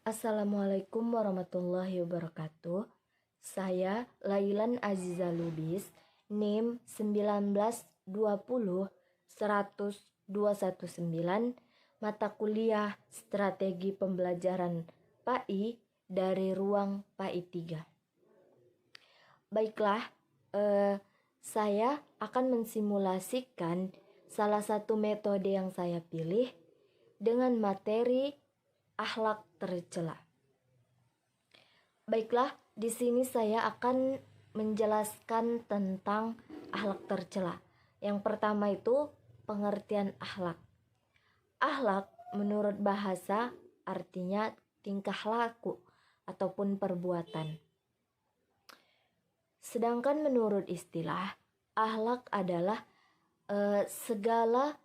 Assalamualaikum warahmatullahi wabarakatuh. Saya Lailan Aziza Lubis, NIM 1920100219, mata kuliah Strategi Pembelajaran PAI dari ruang PAI 3. Baiklah, saya akan mensimulasikan salah satu metode yang saya pilih dengan materi akhlak tercela. Baiklah, di sini saya akan menjelaskan tentang akhlak tercela. Yang pertama itu pengertian akhlak. Akhlak menurut bahasa artinya tingkah laku ataupun perbuatan. Sedangkan menurut istilah, akhlak adalah segala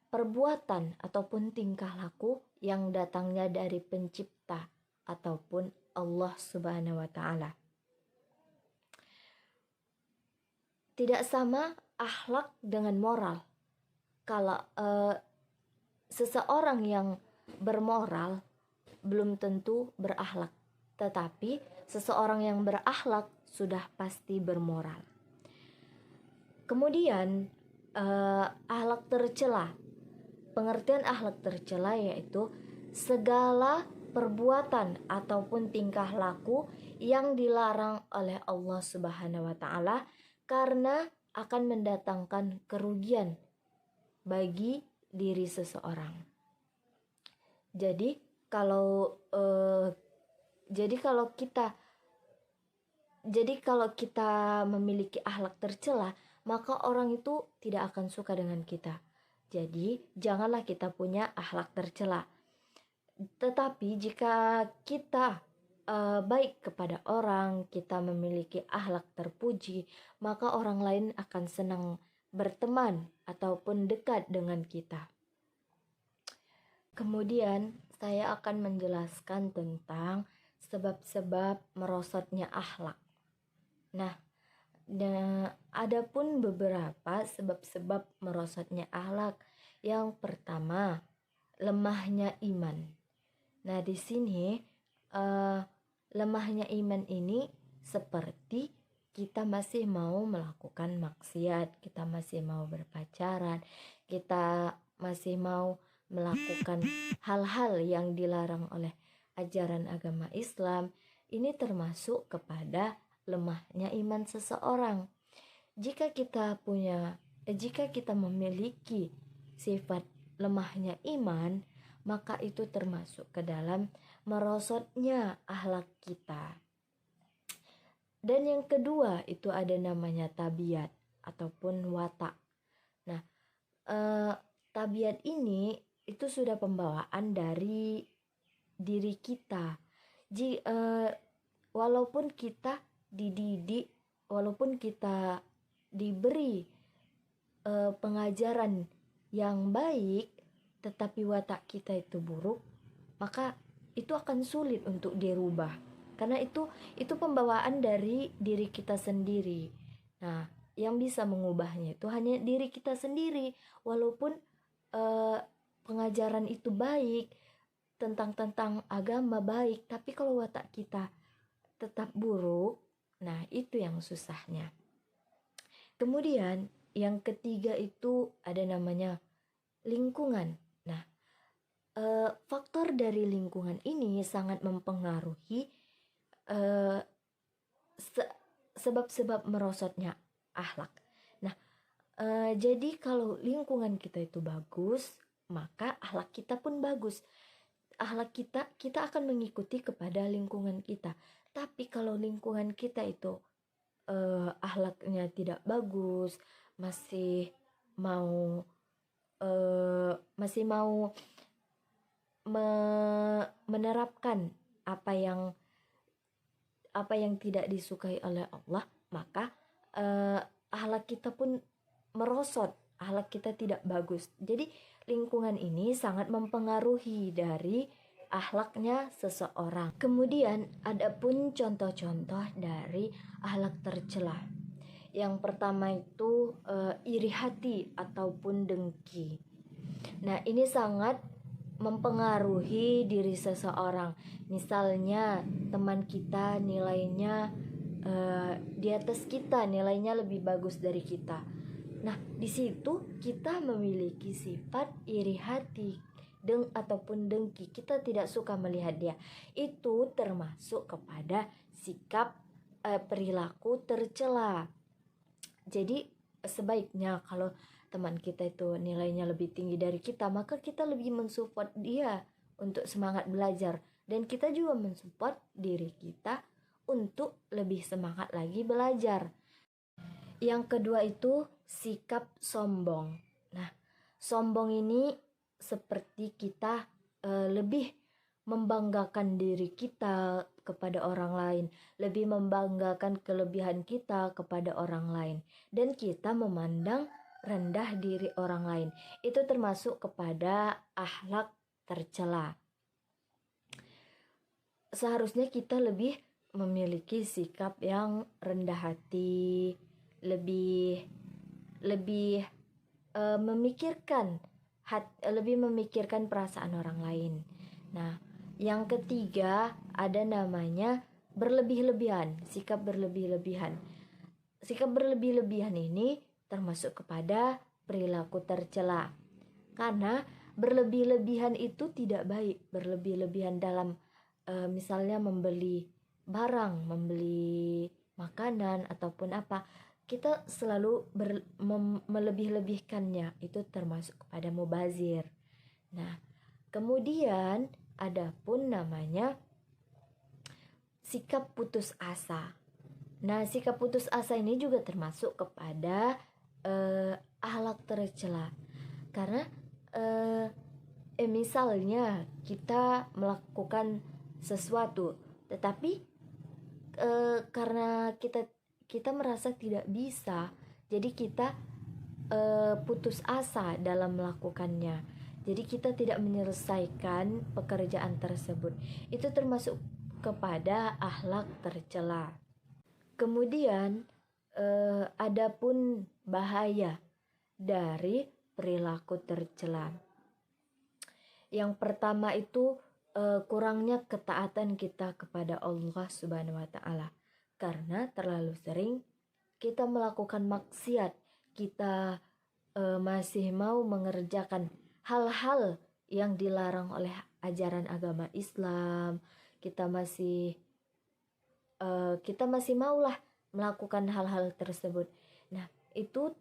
perbuatan ataupun tingkah laku yang datangnya dari pencipta ataupun Allah Subhanahu wa Ta'ala. Tidak sama akhlak dengan moral. Kalau seseorang yang bermoral belum tentu berakhlak, tetapi seseorang yang berakhlak sudah pasti bermoral. Kemudian akhlak tercela. Pengertian akhlak tercela yaitu segala perbuatan ataupun tingkah laku yang dilarang oleh Allah Subhanahu wa Ta'ala karena akan mendatangkan kerugian bagi diri seseorang. Jadi kalau kita memiliki akhlak tercela, maka orang itu tidak akan suka dengan kita. Jadi janganlah kita punya akhlak tercela. Tetapi jika kita baik kepada orang, kita memiliki akhlak terpuji, maka orang lain akan senang berteman ataupun dekat dengan kita. Kemudian saya akan menjelaskan tentang sebab-sebab merosotnya akhlak. Nah, adapun beberapa sebab-sebab merosotnya akhlak. Yang pertama, lemahnya iman. Nah, di sini lemahnya iman ini seperti kita masih mau melakukan maksiat, kita masih mau berpacaran, kita masih mau melakukan hal-hal yang dilarang oleh ajaran agama Islam. Ini termasuk kepada lemahnya iman seseorang. Jika kita memiliki sifat lemahnya iman, maka itu termasuk ke dalam merosotnya akhlak kita. Dan yang kedua itu ada namanya tabiat ataupun watak. Nah, tabiat ini itu sudah pembawaan dari diri kita. Walaupun kita dididik, walaupun kita diberi pengajaran yang baik, tetapi watak kita itu buruk, maka itu akan sulit untuk dirubah. Karena itu pembawaan dari diri kita sendiri. Nah, yang bisa mengubahnya itu hanya diri kita sendiri. Walaupun pengajaran itu baik, tentang agama baik, tapi kalau watak kita tetap buruk, nah itu yang susahnya. Kemudian yang ketiga itu ada namanya lingkungan. Nah, faktor dari lingkungan ini sangat mempengaruhi sebab-sebab merosotnya akhlak. Nah, jadi kalau lingkungan kita itu bagus, maka akhlak kita pun bagus. Akhlak kita akan mengikuti kepada lingkungan kita. Tapi kalau lingkungan kita itu akhlaknya tidak bagus, masih mau menerapkan apa yang tidak disukai oleh Allah, maka akhlak kita pun merosot, akhlak kita tidak bagus. Jadi lingkungan ini sangat mempengaruhi dari akhlaknya seseorang. Kemudian ada pun contoh-contoh dari akhlak tercela. Yang pertama itu iri hati ataupun dengki. Nah, ini sangat mempengaruhi diri seseorang. Misalnya teman kita nilainya di atas kita, nilainya lebih bagus dari kita. Nah, di situ kita memiliki sifat iri hati ataupun dengki. Kita tidak suka melihat dia. Itu termasuk kepada sikap perilaku tercela. Jadi sebaiknya kalau teman kita itu nilainya lebih tinggi dari kita, maka kita lebih mensupport dia untuk semangat belajar, dan kita juga mensupport diri kita untuk lebih semangat lagi belajar. Yang kedua itu sikap sombong. Nah, sombong ini seperti kita lebih membanggakan diri kita kepada orang lain, lebih membanggakan kelebihan kita kepada orang lain, dan kita memandang rendah diri orang lain. Itu termasuk kepada akhlak tercela. Seharusnya kita lebih memiliki sikap yang rendah hati, lebih memikirkan perasaan orang lain. Nah, yang ketiga ada namanya berlebih-lebihan, sikap berlebih-lebihan. Sikap berlebih-lebihan ini termasuk kepada perilaku tercela. Karena berlebih-lebihan itu tidak baik. Berlebih-lebihan dalam misalnya membeli barang, membeli makanan ataupun apa, kita selalu melebih-lebihkannya, itu termasuk kepada mubazir. Nah, kemudian ada pun namanya sikap putus asa. Nah, sikap putus asa ini juga termasuk kepada akhlak tercela. Karena misalnya kita melakukan sesuatu, tetapi karena kita merasa tidak bisa, jadi kita putus asa dalam melakukannya. Jadi kita tidak menyelesaikan pekerjaan tersebut. Itu termasuk kepada akhlak tercela. Kemudian ada pun bahaya dari perilaku tercela. Yang pertama itu kurangnya ketaatan kita kepada Allah Subhanahu wa Ta'ala. Karena terlalu sering kita melakukan maksiat, kita masih mau mengerjakan hal-hal yang dilarang oleh ajaran agama Islam. Kita masih maulah melakukan hal-hal tersebut. Nah, itu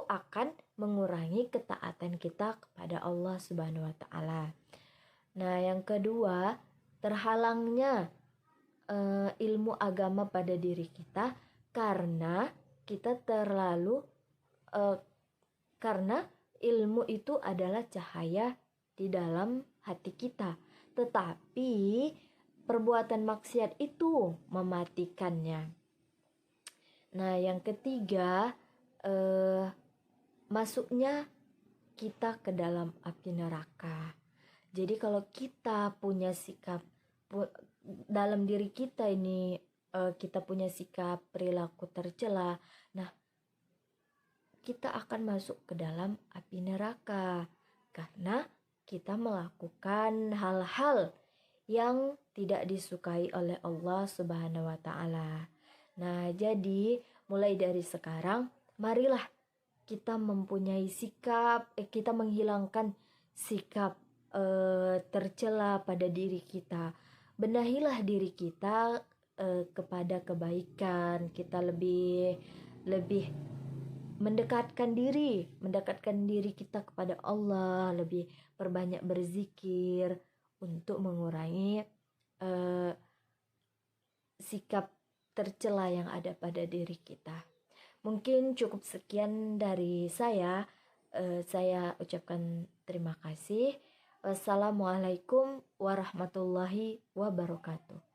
akan mengurangi ketaatan kita kepada Allah Subhanahu wa Ta'ala. Nah, yang kedua, terhalangnya ilmu agama pada diri kita karena kita karena ilmu itu adalah cahaya di dalam hati kita, tetapi perbuatan maksiat itu mematikannya. Nah, yang ketiga, masuknya kita ke dalam api neraka. Jadi kalau kita punya sikap dalam diri kita ini, kita punya sikap perilaku tercela, nah kita akan masuk ke dalam api neraka karena kita melakukan hal-hal yang tidak disukai oleh Allah Subhanahu wa Ta'ala. Nah, jadi mulai dari sekarang marilah kita mempunyai sikap, kita menghilangkan sikap tercela pada diri kita. Benahilah diri kita kepada kebaikan. Kita lebih mendekatkan diri kita kepada Allah, lebih perbanyak berzikir untuk mengurangi sikap tercela yang ada pada diri kita. Mungkin cukup sekian dari saya. Saya ucapkan terima kasih. Wassalamualaikum warahmatullahi wabarakatuh.